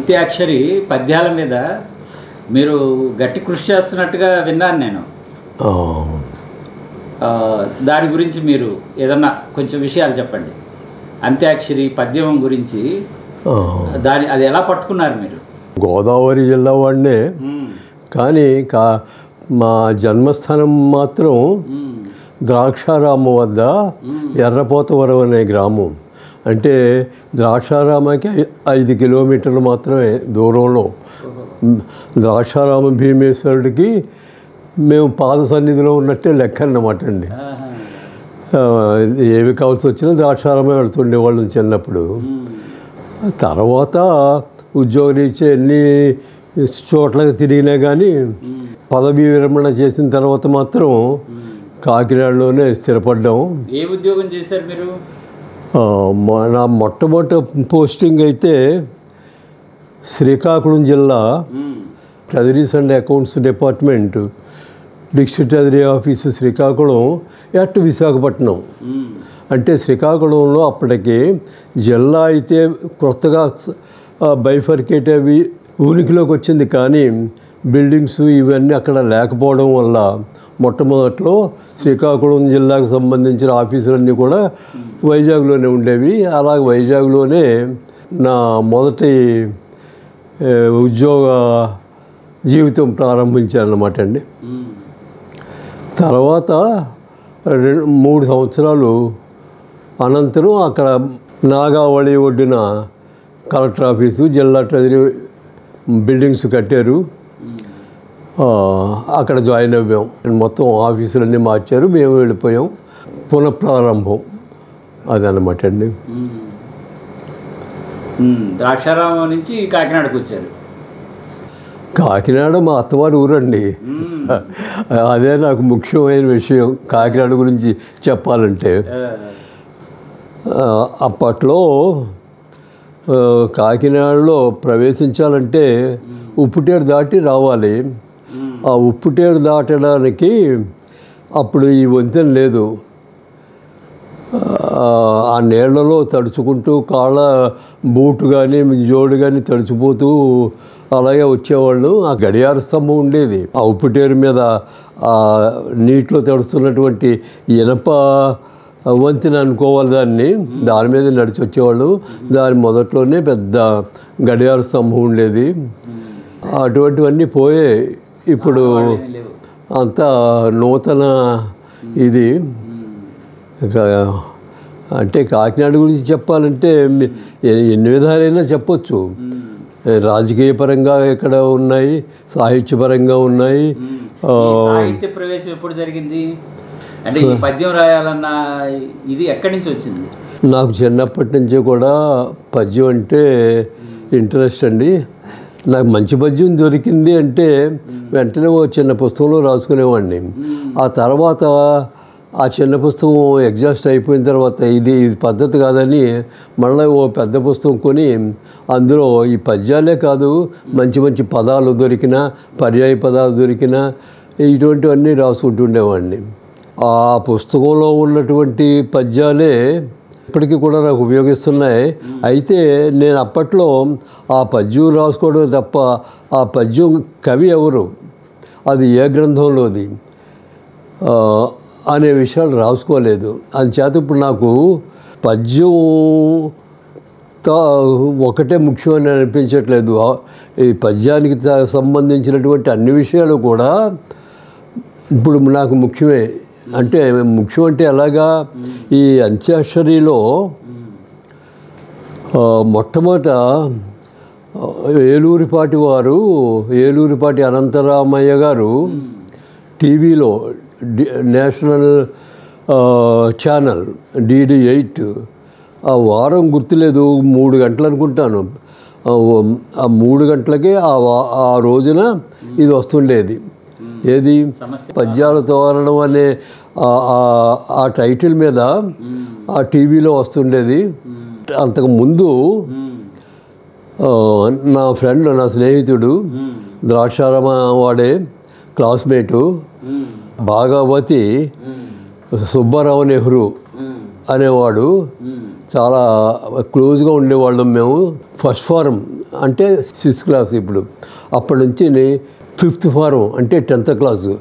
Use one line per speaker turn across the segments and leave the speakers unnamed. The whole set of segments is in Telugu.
అంత్యాక్షరి పద్యాల మీద మీరు గట్టి కృషి చేస్తున్నట్టుగా విన్నాను నేను. దాని గురించి మీరు ఏదన్నా కొంచెం విషయాలు చెప్పండి. అంత్యాక్షరి పద్యం గురించి అది ఎలా పట్టుకున్నారు మీరు?
గోదావరి జిల్లా వాడినే, కానీ మా జన్మస్థానం మాత్రం ద్రాక్షారామం వద్ద ఎర్రపోతవరం అనే గ్రామం. అంటే ద్రాక్షారామకి 5 కిలోమీటర్లు మాత్రమే దూరంలో. ద్రాక్షారామ భీమేశ్వరుడికి మేము పాద సన్నిధిలో ఉన్నట్టే లెక్క అన్నమాట అండి. ఏవి కావాల్సి వచ్చినా ద్రాక్షారామే వెళుతుండేవాళ్ళం చిన్నప్పుడు. తర్వాత ఉద్యోగరీత్యా ఎన్ని చోట్లకి తిరిగినా కానీ పదవీ విరమణ చేసిన తర్వాత మాత్రం కాకినాడలోనే స్థిరపడ్డాము.
ఏ ఉద్యోగం చేశారు మీరు?
నా మొట్టమొదటి పోస్టింగ్ అయితే శ్రీకాకుళం జిల్లా treasuries and accounts department, district treasury office Srikakulam at Visakhapatnam. అంటే శ్రీకాకుళంలో అప్పటికి జిల్లా అయితే కొత్తగా బైఫర్కేట్ అవి ఉనికిలోకి వచ్చింది, కానీ బిల్డింగ్స్ ఇవన్నీ అక్కడ లేకపోవడం వల్ల మొట్టమొదట్లో శ్రీకాకుళం జిల్లాకు సంబంధించిన ఆఫీసులన్నీ కూడా వైజాగ్లోనే ఉండేవి. అలాగే వైజాగ్లోనే నా మొదటి ఉద్యోగ జీవితం ప్రారంభించానన్నమాట అండి. తర్వాత 3 సంవత్సరాలు అనంతరం అక్కడ నాగావళి ఒడ్డున కలెక్టర్ ఆఫీసు, జిల్లా ట్రెజరీ బిల్డింగ్స్ కట్టారు. అక్కడ జాయిన్ అవ్వాం. మొత్తం ఆఫీసులన్నీ మార్చారు, మేము వెళ్ళిపోయాం. పునఃప్రారంభం అదన్నమాట అండి.
ద్రాక్షారామం నుంచి కాకినాడకు వచ్చారు.
కాకినాడ మా అత్తవారి ఊరండి. అదే నాకు ముఖ్యమైన విషయం కాకినాడ గురించి చెప్పాలంటే. అప్పట్లో కాకినాడలో ప్రవేశించాలంటే ఉప్పుటేరు దాటి రావాలి. ఆ ఉప్పుటేరు దాటడానికి అప్పుడు ఈ వంతెన లేదు. ఆ నీళ్లలో తడుచుకుంటూ కాళ్ళ బూటు కానీ జోడు కానీ తడిచిపోతూ అలాగే వచ్చేవాళ్ళు. ఆ గడియార స్తంభం ఉండేది ఆ ఉప్పుటేరు మీద. ఆ నీటిలో తడుస్తున్నటువంటి ఇనప వంతెన అనుకోవాలి దాని మీద నడిచి వచ్చేవాళ్ళు. దాని మొదట్లోనే పెద్ద గడియార స్తంభం ఉండేది. అటువంటివన్నీ పోయే ఇప్పుడు అంతా నూతన ఇది. అంటే కాకినాడ గురించి చెప్పాలంటే ఎన్ని విధాలైనా చెప్పొచ్చు. రాజకీయ పరంగా ఇక్కడ ఉన్నాయి, సాహిత్యపరంగా ఉన్నాయి.
సాహిత్య ప్రవేశం ఎప్పుడు జరిగింది? అంటే ఈ పద్యం రాయాలన్న ఇది ఎక్కడి నుంచి వచ్చింది?
నాకు చిన్నప్పటి నుంచి కూడా పద్యం అంటే ఇంట్రెస్ట్ అండి. నాకు మంచి పద్యం దొరికింది అంటే వెంటనే ఓ చిన్న పుస్తకంలో రాసుకునేవాడిని. ఆ తర్వాత ఆ చిన్న పుస్తకం ఎగ్జాస్ట్ అయిపోయిన తర్వాత ఇది పద్ధతి కాదని మళ్ళీ ఓ పెద్ద పుస్తకం కొని అందులో ఈ పద్యాలే కాదు మంచి మంచి పదాలు దొరికినా, పర్యాయ పదాలు దొరికినా ఇటువంటివన్నీ రాసుకుంటుండేవాడిని. ఆ పుస్తకంలో ఉన్నటువంటి పద్యాలే ఇప్పటికీ కూడా నాకు ఉపయోగిస్తున్నాయి. అయితే నేను అప్పట్లో ఆ పద్యం రాసుకోవడం తప్ప ఆ పద్యం కవి ఎవరు, అది ఏ గ్రంథంలోది అనే విషయాలు రాసుకోలేదు. అందుచేత ఇప్పుడు నాకు పద్యం ఒకటే ముఖ్యమని అనిపించట్లేదు. ఈ పద్యానికి సంబంధించినటువంటి అన్ని విషయాలు కూడా ఇప్పుడు నాకు ముఖ్యమే. అంటే ముఖ్యం అంటే ఎలాగా, ఈ అంత్యాక్షరిలో మొట్టమొదట ఏలూరిపాటి అనంతరామయ్య గారు టీవీలో నేషనల్ ఛానల్ DD8 ఆ వారం గుర్తులేదు 3 గంటలు అనుకుంటాను. ఆ 3 గంటలకే ఆ రోజున ఇది వస్తుండేది. ఏది పద్యాల తోరణం అనే ఆ టైటిల్ మీద ఆ టీవీలో వస్తుండేది. అంతకుముందు నా ఫ్రెండ్, నా స్నేహితుడు, ద్రాక్షారామ వాడే క్లాస్మేటు భాగవతి సుబ్బారావు నెహ్రూ అనేవాడు చాలా క్లోజ్గా ఉండేవాళ్ళం మేము. ఫస్ట్ ఫారం అంటే 6th క్లాస్, ఇప్పుడు అప్పటి నుంచి 5th ఫారం అంటే 10th క్లాసు.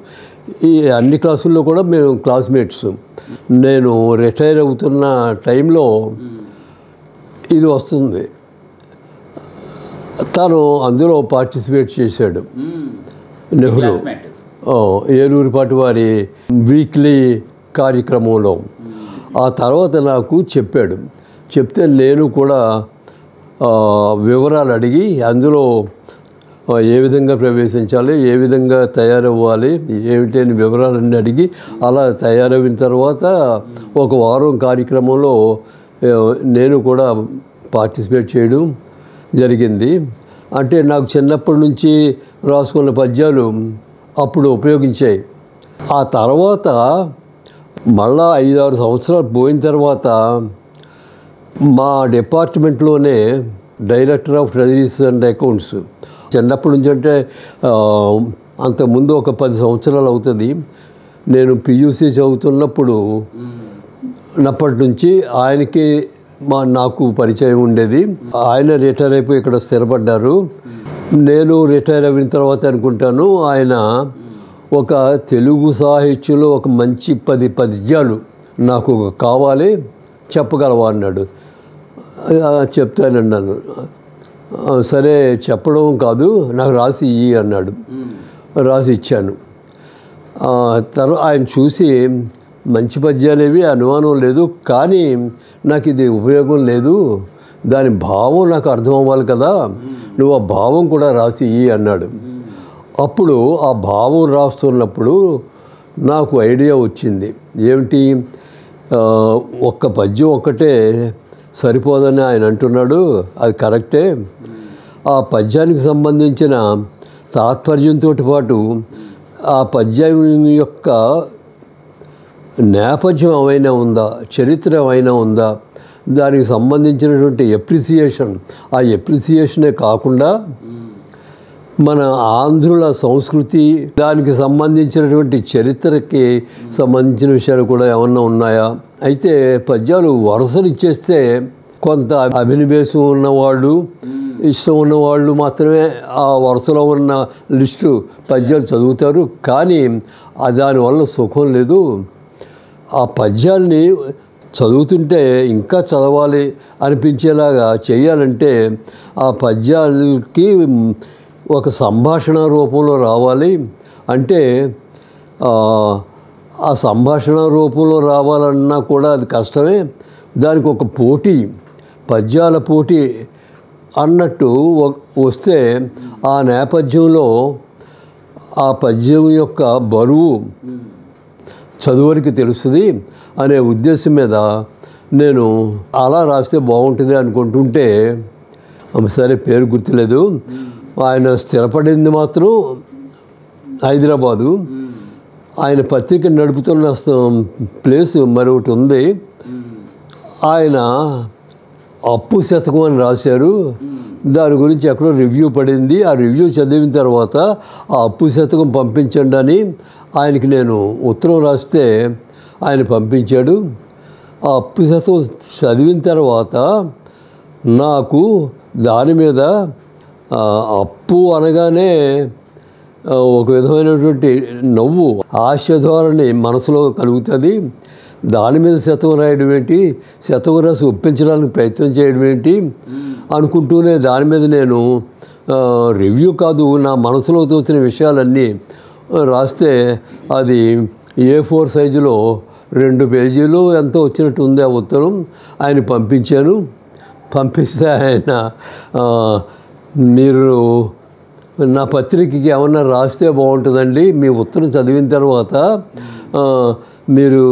ఈ అన్ని క్లాసుల్లో కూడా మేము క్లాస్మేట్స్. నేను రిటైర్ అవుతున్న టైంలో ఇది వస్తుంది, తను అందులో పార్టిసిపేట్ చేశాడు. నెహ్రూ ఏలూరిపాటి వారి వీక్లీ కార్యక్రమంలో. ఆ తర్వాత నాకు చెప్పాడు. చెప్తే నేను కూడా వివరాలు అడిగి అందులో ఏ విధంగా ప్రవేశించాలి, ఏ విధంగా తయారవ్వాలి, ఏమిటి అని వివరాలన్నీ అడిగి అలా తయారైన తర్వాత ఒక వారం కార్యక్రమంలో నేను కూడా పార్టిసిపేట్ చేయడం జరిగింది. అంటే నాకు చిన్నప్పటి నుంచి రాసుకున్న పద్యాలు అప్పుడు ఉపయోగించాయి. ఆ తర్వాత మళ్ళా 5-6 సంవత్సరాలు పోయిన తర్వాత మా డిపార్ట్మెంట్లోనే director of treasuries and accounts, చిన్నప్పటి నుంచి అంటే అంతకుముందు ఒక 10 సంవత్సరాలు అవుతుంది, నేను పియూసీ చదువుతున్నప్పుడు అప్పటి నుంచి ఆయనకి నాకు పరిచయం ఉండేది. ఆయన రిటైర్ అయిపోయి ఇక్కడ స్థిరపడ్డారు. నేను రిటైర్ అయిన తర్వాత అనుకుంటాను ఆయన ఒక తెలుగు సాహిత్యంలో ఒక మంచి 10 పద్యాలు నాకు కావాలి, చెప్పగలవా అన్నాడు. చెప్తానన్నాను. సరే చెప్పడం కాదు, నాకు రాసి ఇయ్యి అన్నాడు. రాసి ఇచ్చాను. తర్వాత ఆయన చూసి మంచి పద్యాలేవి అనుమానం లేదు, కానీ నాకు ఇది ఉపయోగం లేదు, దాని భావం నాకు అర్థం అవ్వాలి కదా, నువ్వు ఆ భావం కూడా రాసి ఇయ్యి అన్నాడు. అప్పుడు ఆ భావం రాస్తున్నప్పుడు నాకు ఐడియా వచ్చింది. ఏమిటి, ఒక్క పద్యం ఒక్కటే సరిపోదని ఆయన అంటున్నాడు, అది కరెక్టే. ఆ పద్యానికి సంబంధించిన తాత్పర్యంతో పాటు ఆ పద్యం యొక్క నేపథ్యం ఏమైనా ఉందా, చరిత్ర ఏమైనా ఉందా, దానికి సంబంధించినటువంటి ఎప్రిసియేషన్, ఆ ఎప్రిసియేషనే కాకుండా మన ఆంధ్రుల సంస్కృతి, దానికి సంబంధించినటువంటి చరిత్రకి సంబంధించిన విషయాలు కూడా ఏమన్నా ఉన్నాయా. అయితే పద్యాలు వరుసలు ఇచ్చేస్తే కొంత అభినివేశం ఉన్నవాళ్ళు, ఇష్టం ఉన్నవాళ్ళు మాత్రమే ఆ వరుసలో ఉన్న లిస్టు పద్యాలు చదువుతారు, కానీ దానివల్ల సుఖం లేదు. ఆ పద్యాల్ని చదువుతుంటే ఇంకా చదవాలి అనిపించేలాగా చేయాలంటే ఆ పద్యాలకి ఒక సంభాషణ రూపంలో రావాలి. అంటే ఆ సంభాషణ రూపంలో రావాలన్నా కూడా అది కష్టమే. దానికి ఒక పోటీ, పద్యాల పోటీ అన్నట్టు వస్తే ఆ నేపథ్యంలో ఆ పద్యం యొక్క బరువు చదువురికి తెలుస్తుంది అనే ఉద్దేశం మీద నేను అలా రాస్తే బాగుంటుంది అనుకుంటుంటే, సరే పేరు గుర్తులేదు, ఆయన స్థిరపడింది మాత్రం హైదరాబాదు. ఆయన పత్రిక నడుపుతున్న ప్లేసు మరొకటి ఉంది. ఆయన అప్పు శతకం అని రాశారు. దాని గురించి ఎక్కడో రివ్యూ పడింది. ఆ రివ్యూ చదివిన తర్వాత ఆ అప్పు శతకం పంపించండి అని ఆయనకి నేను ఉత్తరం రాస్తే ఆయన పంపించాడు. ఆ అప్పు శతకం చదివిన తర్వాత నాకు దాని మీద అప్పు అనగానే ఒక విధమైనటువంటి నవ్వు, ఆశధోరణి మనసులో కలుగుతుంది. దాని మీద శతకం రాయడం ఏంటి, శతకం రాసి ఒప్పించడానికి ప్రయత్నం చేయడం ఏంటి అనుకుంటూనే దాని మీద నేను రివ్యూ కాదు, నా మనసులో తోచిన విషయాలన్నీ రాస్తే అది A4 సైజులో 2 పేజీలు ఎంతో వచ్చినట్టు ఉంది ఆ ఉత్తరం. ఆయన పంపించాను. పంపిస్తే ఆయన మీరు నా పత్రికకి ఏమన్నా రాస్తే బాగుంటుందండి, మీ ఉత్తరం చదివిన తర్వాత మీరు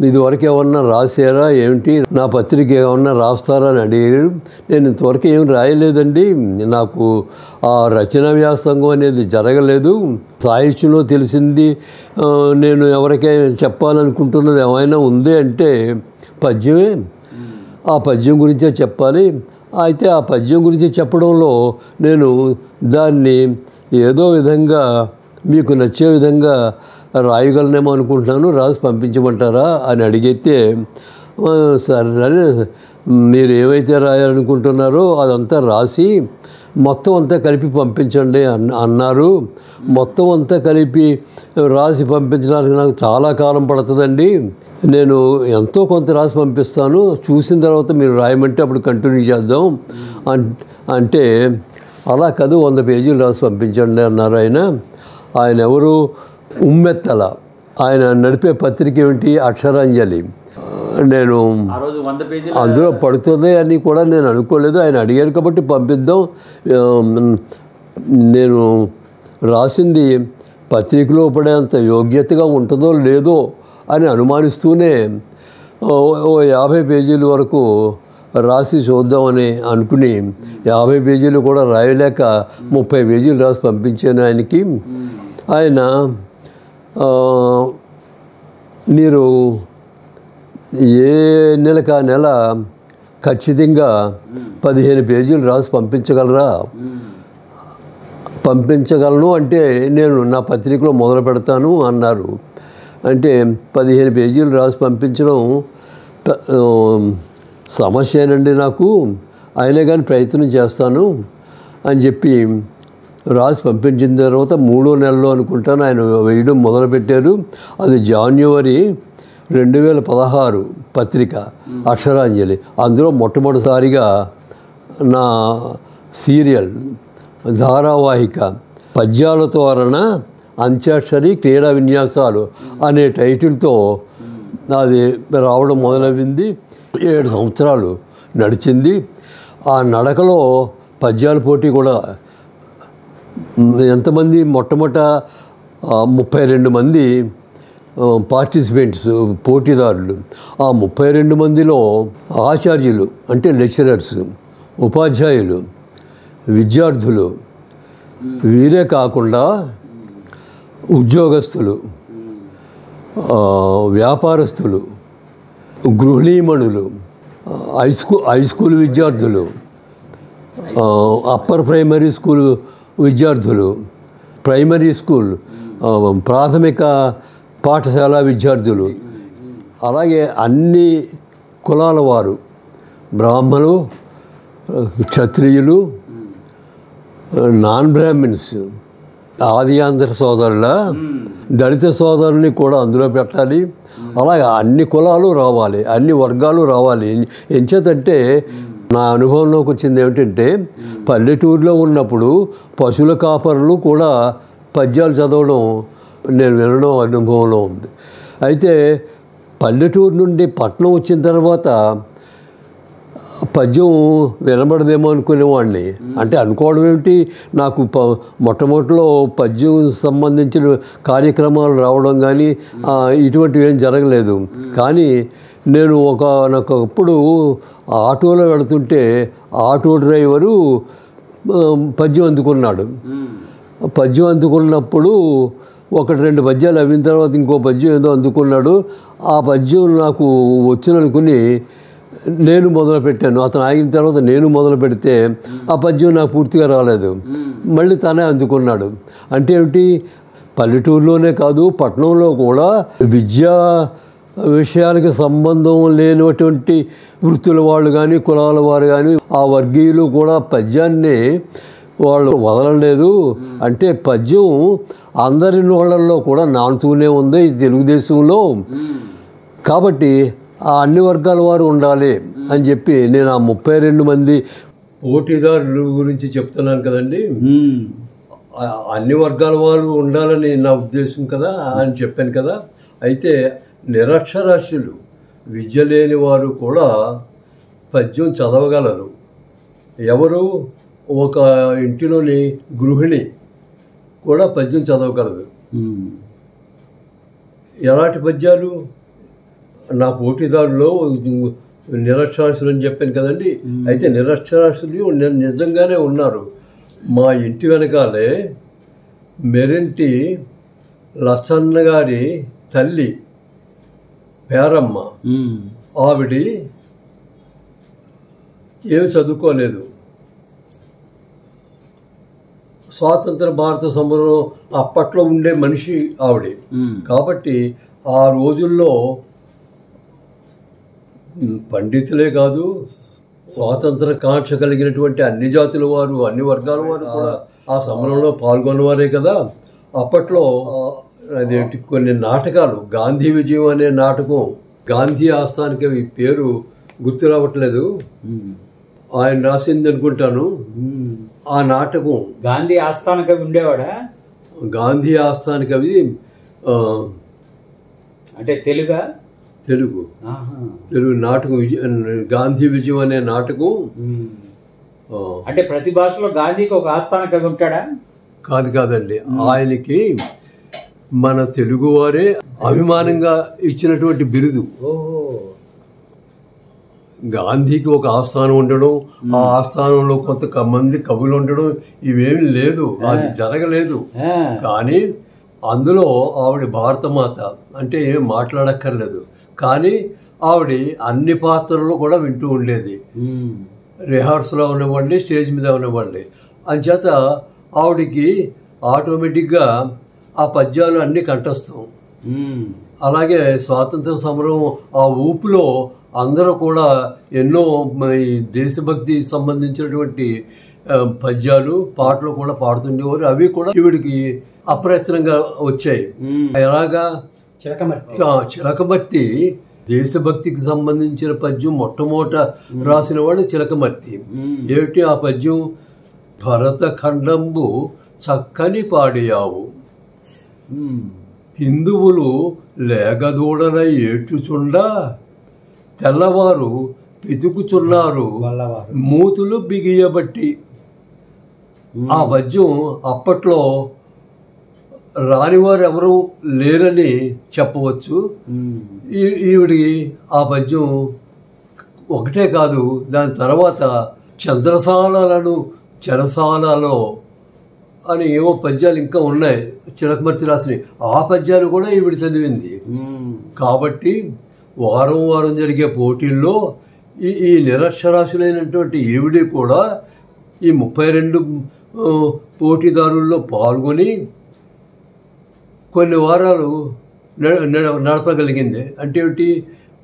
ఇదివరకు ఏమన్నా రాసారా ఏమిటి, నా పత్రిక ఏమన్నా రాస్తారా అని అడిగారు. నేను ఇంతవరకు ఏం రాయలేదండి, నాకు ఆ రచన వ్యాసంగం అనేది జరగలేదు. సాహిత్యంలో తెలిసింది నేను ఎవరికైనా చెప్పాలనుకుంటున్నది ఏమైనా ఉంది అంటే పద్యమే, ఆ పద్యం గురించే చెప్పాలి. అయితే ఆ పద్యం గురించి చెప్పడంలో నేను దాన్ని ఏదో విధంగా మీకు నచ్చే విధంగా రాయగలనేమో అనుకుంటున్నాను, రాసి పంపించమంటారా అని అడిగితే సరే మీరు ఏవైతే రాయాలనుకుంటున్నారో అదంతా రాసి మొత్తం అంతా కలిపి పంపించండి అన్నారు. మొత్తం అంతా కలిపి రాసి పంపించడానికి నాకు చాలా కాలం పడుతుందండి, నేను ఎంతో కొంత రాసి పంపిస్తాను, చూసిన తర్వాత మీరు రాయమంటే అప్పుడు కంటిన్యూ చేద్దాం అంటే అలా కాదు 100 పేజీలు రాసి పంపించండి అన్నారు. ఆయన ఎవరు? ఉమ్మెత్తల. ఆయన నడిపే పత్రిక ఏమిటి? అక్షరాంజలి. నేను అందులో పడుతుంది అని కూడా నేను అనుకోలేదు. ఆయన అడిగారు కాబట్టి పంపిద్దాం. నేను రాసింది పత్రికలో పడేంత యోగ్యతగా ఉంటుందో లేదో అని అనుమానిస్తూనే 50 పేజీల వరకు రాసి చూద్దామని అనుకుని 50 పేజీలు కూడా రాయలేక 30 పేజీలు రాసి పంపించాను ఆయనకి. ఆయన మీరు ఏ నెలకు ఆ నెల ఖచ్చితంగా 15 పేజీలు రాసి పంపించగలరా? పంపించగలను అంటే నేను నా పత్రికలో మొదలు పెడతాను అన్నారు. అంటే 15 పేజీలు రాసి పంపించడం సమస్యేనండి నాకు, అయినా కానీ ప్రయత్నం చేస్తాను అని చెప్పి రాసి పంపించిన తర్వాత 3వ నెలలో అనుకుంటాను ఆయన వేయడం మొదలుపెట్టారు. అది జనవరి 2016 పత్రిక అక్షరాంజలి. అందులో మొట్టమొదటిసారిగా నా సీరియల్ ధారావాహిక పద్యాల తోరణ అంత్యాక్షరి క్రీడా విన్యాసాలు అనే టైటిల్తో అది రావడం మొదలైంది. 7 సంవత్సరాలు నడిచింది. ఆ నడకలో పద్యాల పోటీ కూడా ఎంతమంది మొట్టమొదట 32 మంది పార్టిసిపెంట్స్, పోటీదారులు. ఆ 32 మందిలో ఆచార్యులు అంటే లెక్చరర్స్, ఉపాధ్యాయులు, విద్యార్థులు, వీరే కాకుండా ఉద్యోగస్తులు, వ్యాపారస్తులు, గృహిణీమణులు, హై స్కూల్ విద్యార్థులు, అప్పర్ ప్రైమరీ స్కూల్ విద్యార్థులు, ప్రైమరీ స్కూల్ ప్రాథమిక పాఠశాల విద్యార్థులు, అలాగే అన్ని కులాల వారు, బ్రాహ్మణులు, క్షత్రియులు, నాన్ బ్రాహ్మిన్స్, ఆది ఆంధ్ర సోదరుల, దళిత సోదరుని కూడా అందులో పెట్టాలి. అలాగే అన్ని కులాలు రావాలి, అన్ని వర్గాలు రావాలి. ఎంచేతంటే నా అనుభవంలోకి వచ్చింది ఏమిటంటే పల్లెటూరులో ఉన్నప్పుడు పశువుల కాపరులు కూడా పద్యాలు చదవడం నేను వినడం అనుభవంలో ఉంది. అయితే పల్లెటూరు నుండి పట్నం వచ్చిన తర్వాత పద్యం వినబడదేమో అనుకునేవాడిని. అంటే అనుకోవడం ఏమిటి, నాకు మొట్టమొదటిలో పద్యం సంబంధించిన కార్యక్రమాలు రావడం కానీ ఇటువంటివి ఏం జరగలేదు. కానీ నేను ఒకప్పుడు ఆటోలో వెళుతుంటే ఆటో డ్రైవరు పద్యం అందుకున్నాడు. పద్యం అందుకున్నప్పుడు 1-2 పద్యాలు అయిన తర్వాత ఇంకో పద్యం ఏదో అందుకున్నాడు. ఆ పద్యం నాకు వచ్చిననుకుని నేను మొదలుపెట్టాను. అతను ఆగిన తర్వాత నేను మొదలు పెడితే ఆ పద్యం నాకు పూర్తిగా రాలేదు. మళ్ళీ తనే అందుకున్నాడు. అంటే ఏమిటి, పల్లెటూరులోనే కాదు పట్టణంలో కూడా విద్యా విషయాలకు సంబంధం లేనటువంటి వృత్తుల వాళ్ళు కానీ కులాల వారు కానీ ఆ వర్గీయులు కూడా పద్యాన్ని వాళ్ళు వదలలేదు. అంటే పద్యం అందరి నోళ్ళల్లో కూడా నానుతూనే ఉంది ఈ తెలుగుదేశంలో. కాబట్టి ఆ అన్ని వర్గాల వారు ఉండాలి అని చెప్పి నేను ఆ 32 మంది పోటీదారుల గురించి చెప్తున్నాను కదండి. అన్ని వర్గాల వారు ఉండాలని నా ఉద్దేశం కదా అని చెప్పాను కదా. అయితే నిరక్షరాస్యులు, విద్య లేని వారు కూడా పద్యం చదవగలరు. ఎవరు? ఒక ఇంటిలోని గృహిణి కూడా పద్యం చదవగలదు. ఎలాంటి పద్యాలు? నా పోటీదారులో నిరక్షరాస్యులు అని చెప్పాను కదండి. అయితే నిరక్షరాస్యులు నిజంగానే ఉన్నారు. మా ఇంటి వెనకాలే మెరింటి లచ్చన్న గారి తల్లి పేరమ్మ, ఆవిడ ఏమి చదువుకోలేదు. స్వాతంత్ర భారత సమరం అప్పట్లో ఉండే మనిషి ఆవిడ. కాబట్టి ఆ రోజుల్లో పండితులే కాదు, స్వాతంత్ర కాంక్ష కలిగినటువంటి అన్ని జాతుల వారు, అన్ని వర్గాల వారు కూడా ఆ సమరంలో పాల్గొన్నవారే కదా. అప్పట్లో అదేంటి కొన్ని నాటకాలు, గాంధీ విజయం అనే నాటకం, గాంధీ ఆస్థానికి పేరు గుర్తు రావట్లేదు, ఆయన రాసింది అనుకుంటాను. ఆ నాటకం
గాంధీ ఆస్థాన కవి ఉండేవాడా?
గాంధీ ఆస్థాన కవి
అంటే తెలుగు
నాటకం, గాంధీ విజయం అనే నాటకం.
అంటే ప్రతి భాషలో గాంధీకి ఒక ఆస్థాన కవి ఉంటాడా?
కాదండి, ఆయనకి మన తెలుగు వారే అభిమానంగా ఇచ్చినటువంటి బిరుదు. గాంధీకి ఒక ఆస్థానం ఉండడం, ఆ ఆస్థానంలో కొంతమంది కవులు ఉండడం, ఇవేమి లేదు, అది జరగలేదు. కానీ అందులో ఆవిడ భారతమాత అంటే ఏం మాట్లాడక్కర్లేదు. కానీ ఆవిడ అన్ని పాత్రలు కూడా వింటూ ఉండేది, రిహార్సల్లో ఉన్నవ్వండి, స్టేజ్ మీద ఉన్నవ్వండి. అంచేత ఆవిడికి ఆటోమేటిక్గా ఆ పద్యాలు అన్నీ కంఠస్థం. అలాగే స్వాతంత్ర సమరం ఆ ఊపులో అందరూ కూడా ఎన్నో దేశభక్తి సంబంధించినటువంటి పద్యాలు, పాటలు కూడా పాడుతుండేవారు. అవి కూడా ఈవిడికి అప్రయత్నంగా వచ్చాయి. ఎలాగా? చిలకమర్తి దేశభక్తికి సంబంధించిన పద్యం మొట్టమొదట రాసిన వాడు చిలకమర్తి. ఏమిటి ఆ పద్యం? భరత ఖండంబు చక్కని పాడియావు, హిందువులు లేగదూడన ఏడ్చుచుండా, తెల్లవారు పితుకుచున్నారు మూతులు బిగియబట్టి. ఆ పద్యం అప్పట్లో రానివారు ఎవరు లేరని చెప్పవచ్చు. ఈవిడి ఆ పద్యం ఒకటే కాదు, దాని తర్వాత చంద్రసాలను చెరసాలలో అని ఏవో పద్యాలు ఇంకా ఉన్నాయి చిలకమర్తి రాసినవి. ఆ పద్యాలు కూడా ఈవిడ చదివింది. కాబట్టి వారం వారం జరిగే పోటీల్లో ఈ నిరక్షరాస్యులైనటువంటి ఈవిడి కూడా ఈ 32 పోటీదారుల్లో పాల్గొని కొన్ని వారాలు నడపగలిగింది. అంటే ఏమిటి?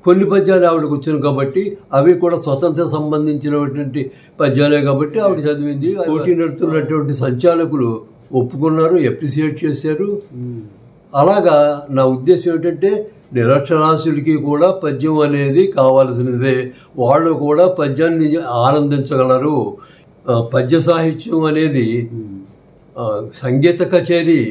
కొన్ని పద్యాలు ఆవిడకు వచ్చాను కాబట్టి అవి కూడా స్వతంత్ర సంబంధించినటువంటి పద్యాలే కాబట్టి ఆవిడ చదివింది. పోటీ నడుతున్నటువంటి సంచాలకులు ఒప్పుకున్నారు, అప్రిసియేట్ చేశారు. అలాగా నా ఉద్దేశం ఏంటంటే నిరక్షరాస్యులకి కూడా పద్యం అనేది కావాల్సినదే. వాళ్ళు కూడా పద్యాన్ని ఆనందించగలరు. పద్య సాహిత్యం అనేది సంగీత కచేరీ,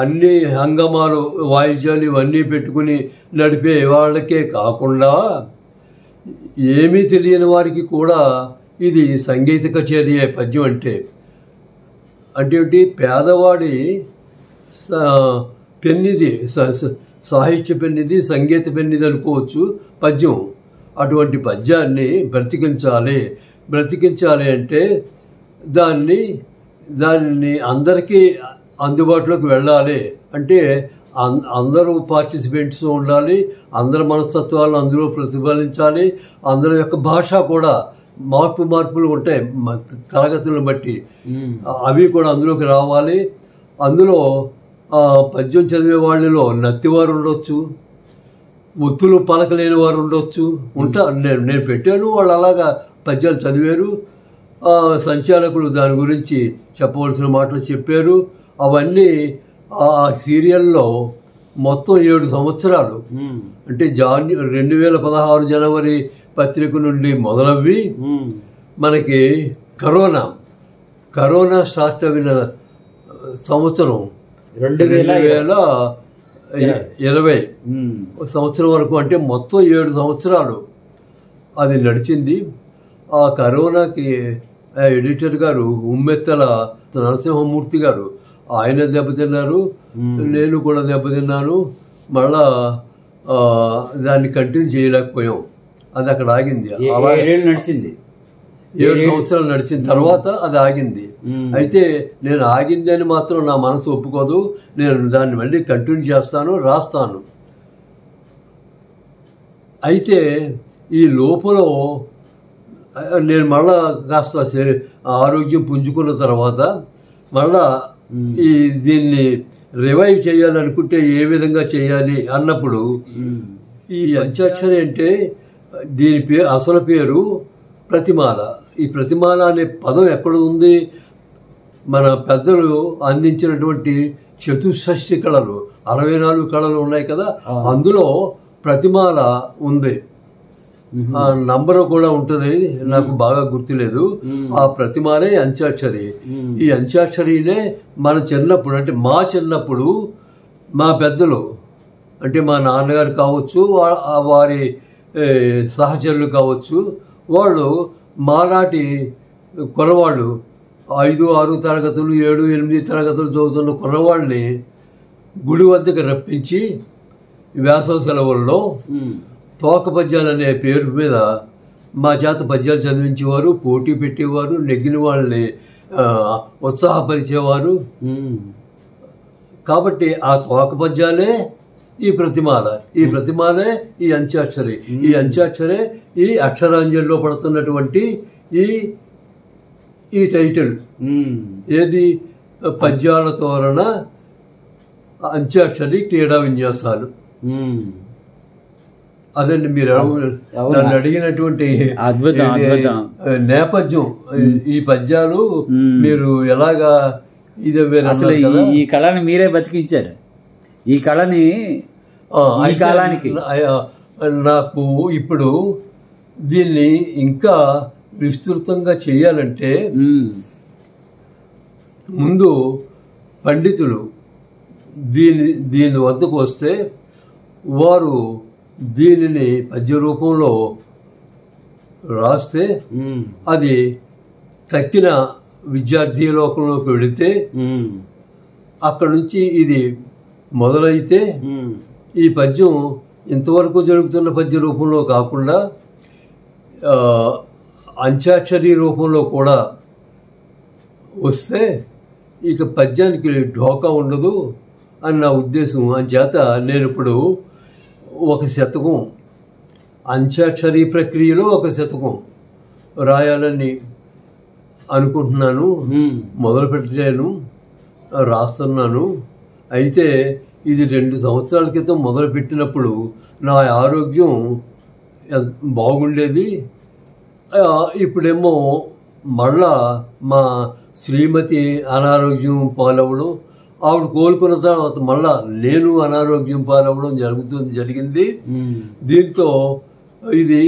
అన్ని హంగమాలు, వాయిద్యాలు ఇవన్నీ పెట్టుకుని నడిపే వాళ్ళకే కాకుండా ఏమీ తెలియని వారికి కూడా ఇది సంగీత కచేరీయే పద్యం అంటే. అంటే ఏంటి? పేదవాడి పెన్నిది, సాహిత్య పెన్నిది, సంగీత పెన్నిది అనుకోవచ్చు పద్యం. అటువంటి పద్యాన్ని బ్రతికించాలి అంటే దాన్ని అందరికీ అందుబాటులోకి వెళ్ళాలి. అంటే అందరూ పార్టిసిపెంట్స్ ఉండాలి, అందరి మనస్తత్వాలను అందులో ప్రతిఫలించాలి. అందరి యొక్క భాష కూడా మార్పులు ఉంటాయి తరగతులను బట్టి, అవి కూడా అందులోకి రావాలి. అందులో పద్యం చదివే వాళ్ళలో నత్తివారు ఉండొచ్చు, ఒత్తులు పలకలేని వారు ఉండొచ్చు. నేను పెట్టాను, వాళ్ళు అలాగా పద్యాలు చదివారు. సంచాలకులు దాని గురించి చెప్పవలసిన మాటలు చెప్పారు. అవన్నీ ఆ సీరియల్లో మొత్తం 7 సంవత్సరాలు, అంటే 2016 జనవరి పత్రిక నుండి మొదలవ్వి మనకి కరోనా స్టార్ట్ అయిన సంవత్సరం 2020 సంవత్సరం వరకు, అంటే మొత్తం 7 సంవత్సరాలు అది నడిచింది. ఆ కరోనాకి ఎడిటర్ గారు ఉమ్మెత్తల నరసింహమూర్తి గారు, ఆయన దెబ్బతిన్నారు, నేను కూడా దెబ్బతిన్నాను. మళ్ళా దాన్ని కంటిన్యూ చేయలేకపోయాం, అది అక్కడ ఆగింది. అలా 7 సంవత్సరాలు నడిచిన తర్వాత అది ఆగింది. అయితే నేను ఆగింది అని మాత్రం నా మనసు ఒప్పుకోదు. నేను దాన్ని మళ్ళీ కంటిన్యూ చేస్తాను, రాస్తాను. అయితే ఈ లోపల నేను మళ్ళా కాస్త ఆరోగ్యం పుంజుకున్న తర్వాత మళ్ళా దీన్ని రివైవ్ చేయాలనుకుంటే ఏ విధంగా చేయాలి అన్నప్పుడు ఈ పంచాక్షరి అంటే దీని పేరు అసలు పేరు ప్రతిమాల. ఈ ప్రతిమాల అనే పదం ఎక్కడ ఉంది? మన పెద్దలు అందించినటువంటి చతుషష్ఠి కళలు 64 కళలు ఉన్నాయి కదా, అందులో ప్రతిమాల ఉంది. ఆ నంబరు కూడా ఉంటుంది, నాకు బాగా గుర్తులేదు. ఆ ప్రతిమానే అంత్యాక్షరి. ఈ అంత్యాక్షరినే మన చిన్నప్పుడు, అంటే మా చిన్నప్పుడు మా పెద్దలు, అంటే మా నాన్నగారు కావచ్చు, వారి సహచరులు కావచ్చు, వాళ్ళు మానాటి కుర్రవాళ్ళు 5, 6 తరగతులు 7, 8 తరగతులు చదువుతున్న కుర్రవాళ్ళని గుడి వద్దకు రప్పించి వేసవ సెలవుల్లో తోక పద్యాలు అనే పేరు మీద మా చేత పద్యాలు చదివించేవారు, పోటీ పెట్టేవారు, నెగ్గిన వాళ్ళని ఉత్సాహపరిచేవారు. కాబట్టి ఆ తోక పద్యాలే ఈ ప్రతిమాల, ఈ ప్రతిమాలే ఈ అంత్యాక్షరి. ఈ అంత్యాక్షరే ఈ అక్షరాంజలిలో పడుతున్నటువంటి ఈ టైటిల్. ఏది? పద్యాల తోరణ అంత్యాక్షరి క్రీడా విన్యాసాలు. అదండి మీరు నన్ను అడిగినటువంటి నేపథ్యం. ఈ పద్యాలు మీరు ఎలాగా
అసలు ఈ కళని మీరే బతికించారు. ఈ కళని ఈ కాలానికి
నాకు ఇప్పుడు దీన్ని ఇంకా విస్తృతంగా చేయాలంటే ముందు పండితులు దీని వద్దకు వస్తే వారు దీనిని పద్య రూపంలో రాస్తే అది తక్కిన విద్యార్థి లోకంలోకి వెళితే అక్కడ నుంచి ఇది మొదలైతే ఈ పద్యం ఇంతవరకు జరుగుతున్న పద్య రూపంలో కాకుండా అంత్యాక్షరి రూపంలో కూడా వస్తే ఇక పద్యానికి ఢోకా ఉండదు అని నా ఉద్దేశం. అంచేత నేను ఇప్పుడు 1 శతకం అంత్యాక్షరి ప్రక్రియలో 1 శతకం రాయాలని అనుకుంటున్నాను. మొదలు పెట్టాను, రాస్తున్నాను. అయితే ఇది 2 సంవత్సరాల క్రితం మొదలుపెట్టినప్పుడు నా ఆరోగ్యం బాగుండేది. ఇప్పుడేమో మళ్ళా మా శ్రీమతి అనారోగ్యం పాలవ్వడం, ఆవిడ కోలుకున్న తర్వాత మళ్ళా నేను అనారోగ్యం పాలవ్వడం జరిగింది. దీంతో ఇది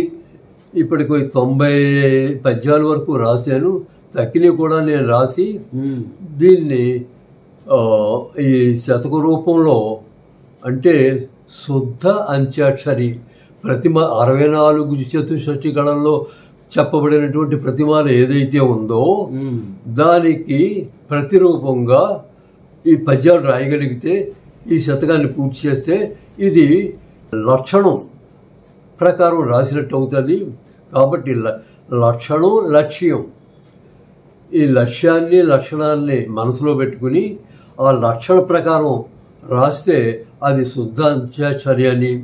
ఇప్పటికి 90 పద్యాల వరకు రాశాను. తక్కినవి కూడా నేను రాసి దీన్ని ఈ శతక రూపంలో, అంటే శుద్ధ అంత్యాక్షరి ప్రతిమ 64 చతుషష్ఠి కళల్లో చెప్పబడినటువంటి ప్రతిమాల ఏదైతే ఉందో దానికి ప్రతిరూపంగా ఈ పద్యాలు రాయగలిగితే ఈ శతకాన్ని పూర్తి చేస్తే ఇది లక్షణం ప్రకారం రాసినట్టు అవుతుంది. కాబట్టి లక్షణం, లక్ష్యం, ఈ లక్ష్యాన్ని లక్షణాన్ని మనసులో పెట్టుకుని ఆ లక్షణ ప్రకారం రాస్తే అది శుద్ధ అంత్యాక్షరి అని.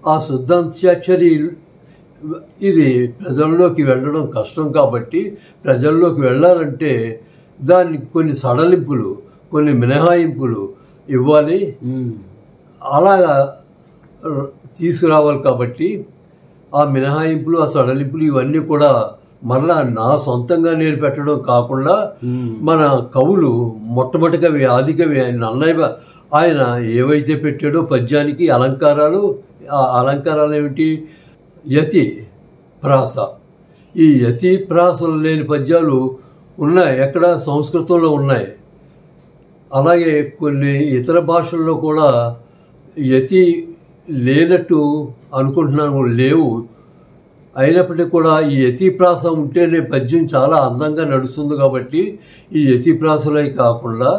ఆ శుద్ధ అంత్యాక్షరి ఇది ప్రజల్లోకి వెళ్ళడం కష్టం కాబట్టి ప్రజల్లోకి వెళ్ళాలంటే దానికి కొన్ని సడలింపులు, కొన్ని మినహాయింపులు ఇవ్వాలి. అలాగా తీసుకురావాలి. కాబట్టి ఆ మినహాయింపులు, ఆ సడలింపులు ఇవన్నీ కూడా మరలా నా సొంతంగా నేను పెట్టడం కాకుండా మన కవులు మొట్టమొదటికవి ఆదికవి నన్నయ్య ఆయన ఏవైతే పెట్టాడో పద్యానికి అలంకారాలు, ఆ అలంకారాలు ఏమిటి? యతి ప్రాస. ఈ యతి ప్రాసలు లేని పద్యాలు ఉన్నాయి, ఎక్కడ? సంస్కృతంలో ఉన్నాయి. అలాగే కొన్ని ఇతర భాషల్లో కూడా యతి లేనట్టు అనుకుంటున్నాను, లేవు. అయినప్పటికీ కూడా ఈ యతి ప్రాస ఉంటేనే పద్యం చాలా అందంగా నడుస్తుంది. కాబట్టి ఈ యతి ప్రాసలే కాకుండా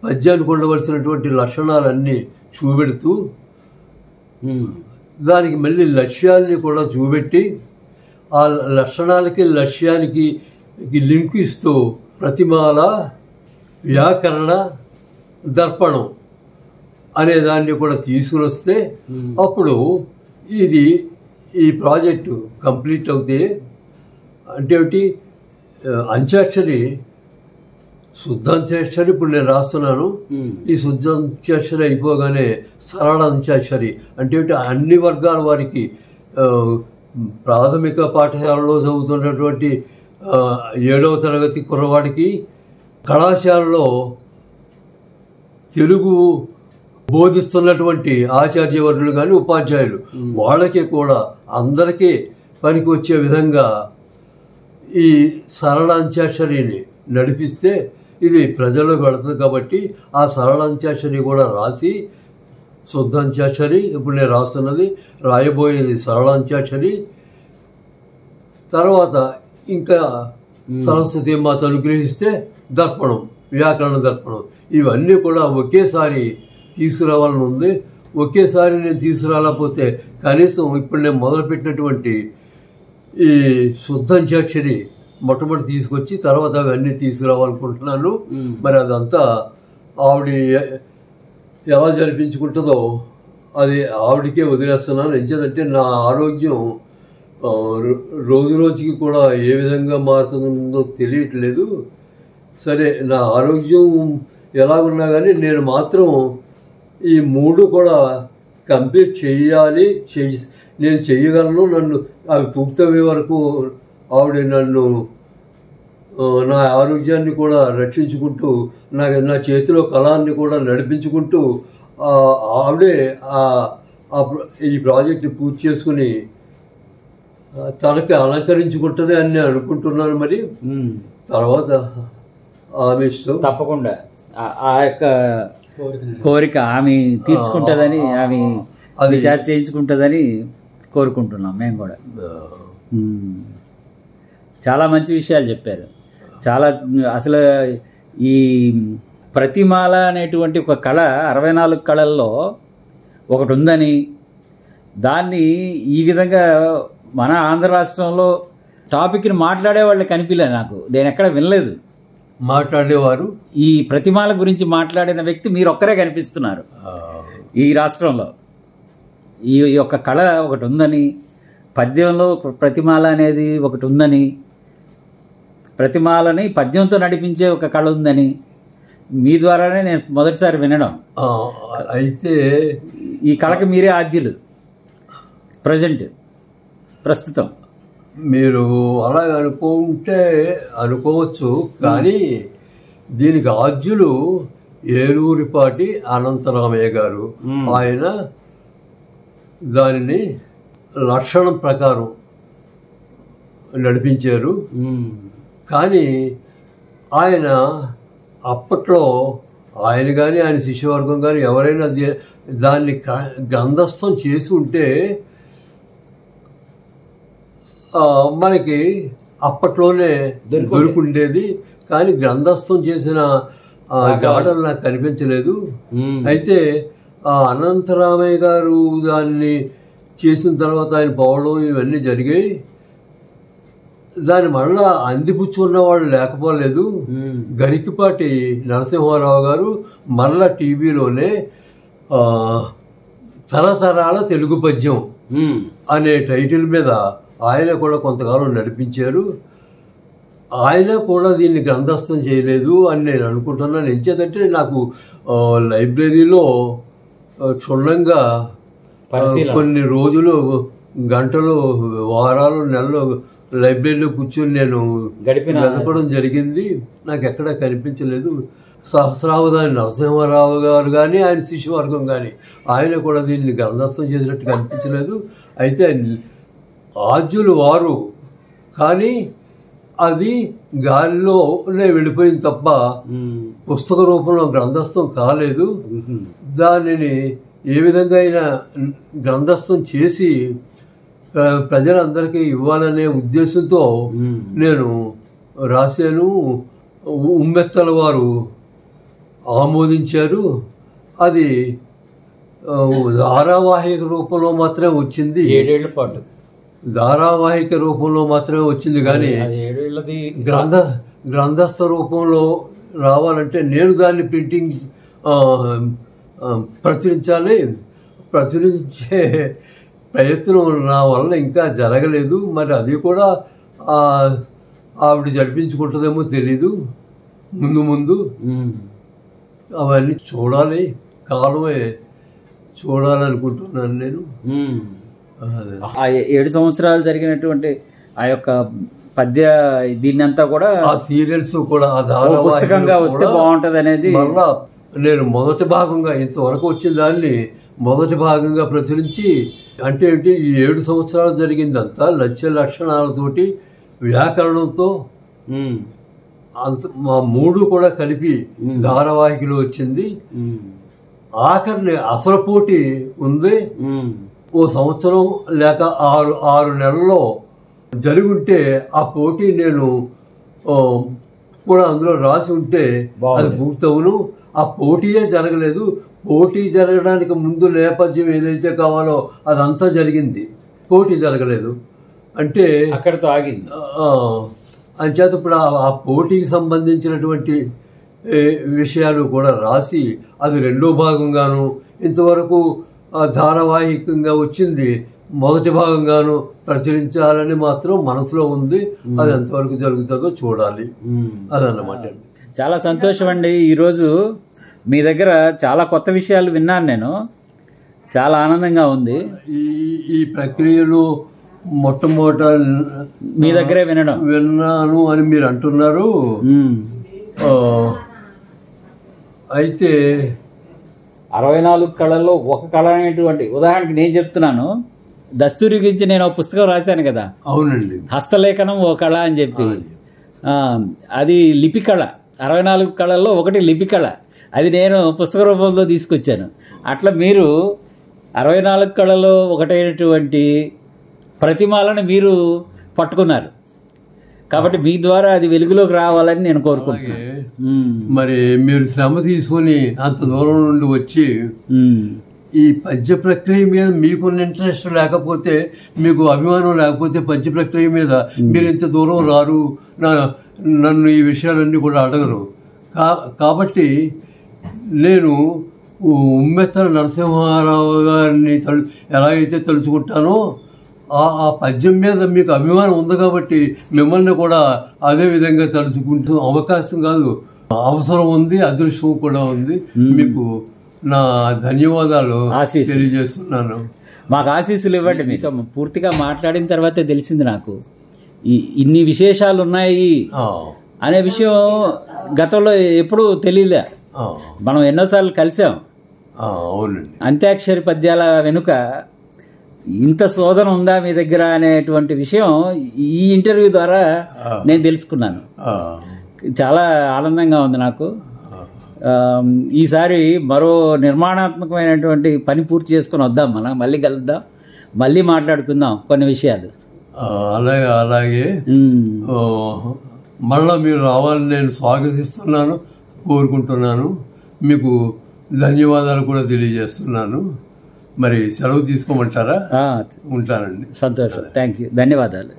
పద్యానికి ఉండవలసినటువంటి లక్షణాలన్నీ చూపెడుతూ దానికి మళ్ళీ లక్ష్యాలని కూడా చూపెట్టి ఆ లక్షణాలకి లక్ష్యానికి లింక్ ఇస్తూ ప్రతిమాల వ్యాకరణ దర్పణం అనే దాన్ని కూడా తీసుకుని వస్తే అప్పుడు ఇది ఈ ప్రాజెక్టు కంప్లీట్ అవుతే, అంటే ఏమిటి? అంత్యాక్షరి, శుద్ధ అంత్యాక్షరి ఇప్పుడు నేను రాస్తున్నాను. ఈ శుద్ధ అంత్యాక్షరి అయిపోగానే సరళ అంత్యాక్షరి అంటే అన్ని వర్గాల వారికి ప్రాథమిక పాఠశాలలో చదువుతున్నటువంటి 7వ తరగతి కుర్రవాడికి కళాశాలలో తెలుగు బోధిస్తున్నటువంటి ఆచార్యవర్యులు కానీ ఉపాధ్యాయులు వాళ్ళకి కూడా అందరికీ పనికి వచ్చే విధంగా ఈ సరళ అంత్యాక్షరిని నడిపిస్తే ఇది ప్రజల్లోకి వెళుతుంది. కాబట్టి ఆ సరళ అంత్యాక్షరి కూడా రాసి, శుద్ధ అంత్యాక్షరి ఇప్పుడు నేను రాస్తున్నది, రాయబోయేది సరళ అంత్యాక్షరి. తర్వాత ఇంకా సరస్వతి మాత అనుగ్రహిస్తే దర్పణం, వ్యాకరణ దర్పణం, ఇవన్నీ కూడా ఒకేసారి తీసుకురావాలని ఉంది. ఒకేసారి నేను తీసుకురాలేకపోతే కనీసం ఇప్పుడు నేను మొదలుపెట్టినటువంటి ఈ శుద్ధ అంత్యాక్షరి మొట్టమొదటి తీసుకొచ్చి తర్వాత అవన్నీ తీసుకురావాలనుకుంటున్నాను. మరి అదంతా ఆవిడ ఎలా జరిపించుకుంటుందో అది ఆవిడకే వదిలేస్తున్నాను. ఎందుకంటే నా ఆరోగ్యం రోజు రోజుకి కూడా ఏ విధంగా మారుతుందో తెలియట్లేదు. సరే, నా ఆరోగ్యం ఎలాగున్నా కానీ నేను మాత్రం ఈ 3 కూడా కంప్లీట్ చేయాలి, నేను చేయగలను. నన్ను అవి పూర్తయ్యే వరకు ఆవిడ నన్ను నా ఆరోగ్యాన్ని కూడా రక్షించుకుంటూ నా చేతిలో కళాన్ని కూడా నడిపించుకుంటూ ఆవిడే ఈ ప్రాజెక్టు పూర్తి చేసుకుని తనకి అలంకరించుకుంటుంది అని నేను అనుకుంటున్నాను. మరి తర్వాత ఆమె ఇష్టం.
తప్పకుండా ఆ యొక్క కోరిక ఆమె తీర్చుకుంటుందని, ఆమె విచారణ చేయించుకుంటుందని కోరుకుంటున్నాం మేము కూడా. చాలా మంచి విషయాలు చెప్పారు. చాలా అసలు ఈ ప్రతిమాల అనేటువంటి ఒక కళ 64 కళల్లో ఒకటి ఉందని, దాన్ని ఈ విధంగా మన ఆంధ్ర రాష్ట్రంలో టాపిక్ని మాట్లాడేవాళ్ళు కనిపించలే నాకు. నేను ఎక్కడ వినలేదు
మాట్లాడేవారు.
ఈ ప్రతిమాల గురించి మాట్లాడిన వ్యక్తి మీరు ఒక్కరే కనిపిస్తున్నారు ఈ రాష్ట్రంలో. ఈ యొక్క కళ ఒకటి ఉందని, పద్యంలో ప్రతిమాల అనేది ఒకటి ఉందని, ప్రతిమాలని పద్యంతో నడిపించే ఒక కళ ఉందని మీ ద్వారానే నేను మొదటిసారి వినడం.
అయితే
ఈ కళకి మీరే ఆద్యులు ప్రస్తుతం.
మీరు అలాగ అనుకోవచ్చు, కానీ దీనికి ఆద్యులు ఏలూరిపాటి అనంతరామయ్య గారు. ఆయన దానిని లక్షణం ప్రకారం నడిపించారు. కానీ ఆయన అప్పట్లో ఆయన కానీ ఆయన శిష్యవర్గం కానీ ఎవరైనా దాన్ని గ్రంథస్థం చేసి ఉంటే మనకి అప్పట్లోనే దొరుకుండేది. కానీ గ్రంథస్థం చేసిన జాడలు నాకు కనిపించలేదు. అయితే అనంతరామయ్య గారు దాన్ని చేసిన తర్వాత ఆయన పోవడం ఇవన్నీ జరిగాయి. దాన్ని మళ్ళా అందిపుచ్చుకున్న వాళ్ళు లేకపోలేదు. గరికిపాటి నరసింహారావు గారు మరలా టీవీలోనే తరతరాల తెలుగు పద్యం అనే టైటిల్ మీద ఆయన కూడా కొంతకాలం నడిపించారు. ఆయన కూడా దీన్ని గ్రంథస్థం చేయలేదు అని నేను అనుకుంటున్నాను. ఎంచేదంటే నాకు లైబ్రరీలో క్షుణ్ణంగా కొన్ని రోజులు, గంటలు, వారాలు, నెలలు లైబ్రరీలో కూర్చొని నేను వెతకడం జరిగింది. నాకు ఎక్కడా కనిపించలేదు. సహస్రావధాని నరసింహారావు గారు కానీ ఆయన శిష్యవర్గం కానీ ఆయన కూడా దీన్ని గ్రంథస్థం చేసినట్టు కనిపించలేదు. అయితే ఆద్యులు వారు, కానీ అది గాలిలోనే వెళ్ళిపోయింది తప్ప పుస్తక రూపంలో గ్రంథస్థం కాలేదు. దానిని ఏ విధంగా అయినా గ్రంథస్థం చేసి ప్రజలందరికీ ఇవ్వాలనే ఉద్దేశంతో నేను రాశాను. ఉమ్మెత్తల వారు ఆమోదించారు. అది ధారావాహిక రూపంలో మాత్రమే వచ్చింది.
7 ఏళ్ల పాటు
ధారావాహిక రూపంలో మాత్రమే వచ్చింది. కానీ గ్రంథస్థ రూపంలో రావాలంటే నేను దాన్ని ప్రింటింగ్ ప్రచురించాలి. ప్రచురించే ప్రయత్నం నా వల్ల ఇంకా జరగలేదు. మరి అది కూడా ఆవిడ జరిపించుకుంటుందేమో తెలీదు. ముందు అవన్నీ చూడాలి, కాలమే చూడాలనుకుంటున్నాను నేను.
ఆ 7 సంవత్సరాలు జరిగినటువంటి ఆ యొక్క పద్య దీన్నంతా కూడా
ఆ సీరియల్స్ కూడా
పుస్తకంగా వస్తే బాగుంటది అనేది.
మళ్ళా నేను మొదటి భాగంగా ఇంతవరకు వచ్చిన దాన్ని మొదటి భాగంగా ప్రచురించి, అంటే ఏంటి ఈ 7 సంవత్సరాలు జరిగిందంతా లక్షణాలతోటి వ్యాకరణంతో అంత మా 3 కూడా కలిపి ధారావాహికలో వచ్చింది. ఆఖరిని అసలు పోటీ ఉంది. ఓ సంవత్సరం లేక 6 నెలల్లో జరుగుంటే ఆ పోటీ నేను కూడా అందులో రాసి ఉంటే అది పూర్తవును. ఆ పోటీయే జరగలేదు. పోటీ జరగడానికి ముందు నేపథ్యం ఏదైతే కావాలో అదంతా జరిగింది, పోటీ జరగలేదు. అంటే
అక్కడితో ఆగింది.
అంచేత ఇప్పుడు ఆ పోటీకి సంబంధించినటువంటి విషయాలు కూడా రాసి అది 2వ భాగంగాను, ఇంతవరకు ధారావాహికంగా వచ్చింది మొదటి భాగంగాను ప్రచురించాలని మాత్రం మనసులో ఉంది. అది ఎంతవరకు జరుగుతుందో చూడాలి. అదన్నమాట.
చాలా సంతోషం అండి. ఈరోజు మీ దగ్గర చాలా కొత్త విషయాలు విన్నాను నేను. చాలా ఆనందంగా ఉంది.
ఈ ప్రక్రియలో మొట్టమొదట
మీ దగ్గరే
విన్నాను అని మీరు అంటున్నారు. అయితే
64 కళల్లో ఒక కళ అనేటువంటి, ఉదాహరణకి నేను చెప్తున్నాను, దస్తూరి గురించి నేను ఒక పుస్తకం రాశాను కదా.
అవునండి.
హస్తలేఖనం ఓ కళ అని చెప్పి, అది లిపి కళ. 64 కళల్లో ఒకటి లిపి కళ. అది నేను పుస్తక రూపంలో తీసుకొచ్చాను. అట్లా మీరు 64 కళలో ఒకటైనటువంటి ప్రతిమాలను మీరు పట్టుకున్నారు. కాబట్టి మీ ద్వారా అది వెలుగులోకి రావాలని నేను కోరుకుంటున్నాను.
మరి మీరు శ్రమ తీసుకొని అంత దూరం నుండి వచ్చి ఈ పద్య ప్రక్రియ మీద మీకున్న ఇంట్రెస్ట్ లేకపోతే, మీకు అభిమానం లేకపోతే పద్య ప్రక్రియ మీద మీరు ఇంత దూరం రారు, నన్ను ఈ విషయాలన్నీ కూడా అడగరు. కాబట్టి నేను ఉమ్మెత్తల నరసింహారావు గారిని ఎలాగైతే తలుచుకుంటానో ఆ పద్యం మీద మీకు అభిమానం ఉంది కాబట్టి మిమ్మల్ని కూడా అదే విధంగా తలుచుకుంటూ, అవకాశం కాదు అవసరం ఉంది, అదృష్టం కూడా ఉంది. మీకు నా ధన్యవాదాలు తెలియజేస్తున్నాను.
మాకు ఆశీస్సులు ఇవ్వండి. మీతో పూర్తిగా మాట్లాడిన తర్వాతే తెలిసింది నాకు ఇన్ని విశేషాలు ఉన్నాయి అనే విషయం. గతంలో ఎప్పుడూ తెలియలే. మనం ఎన్నోసార్లు కలిసాం.
అవునండి.
అంత్యాక్షరి పద్యాల వెనుక ఇంత శోధన ఉందా మీ దగ్గర అనేటువంటి విషయం ఈ ఇంటర్వ్యూ ద్వారా నేను తెలుసుకున్నాను. చాలా ఆనందంగా ఉంది నాకు. ఈసారి మరో నిర్మాణాత్మకమైనటువంటి పని పూర్తి చేసుకొని వద్దాం, మనం మళ్ళీ కలుద్దాం, మళ్ళీ మాట్లాడుకుందాం కొన్ని విషయాలు.
అలాగే మళ్ళీ మీరు రావాలని నేను స్వాగతిస్తున్నాను, కోరుకుంటున్నాను. మీకు ధన్యవాదాలు కూడా తెలియజేస్తున్నాను. మరి సెలవు తీసుకోమంటారా?
ఉంటానండి. సంతోషం. Thank you. ధన్యవాదాలు.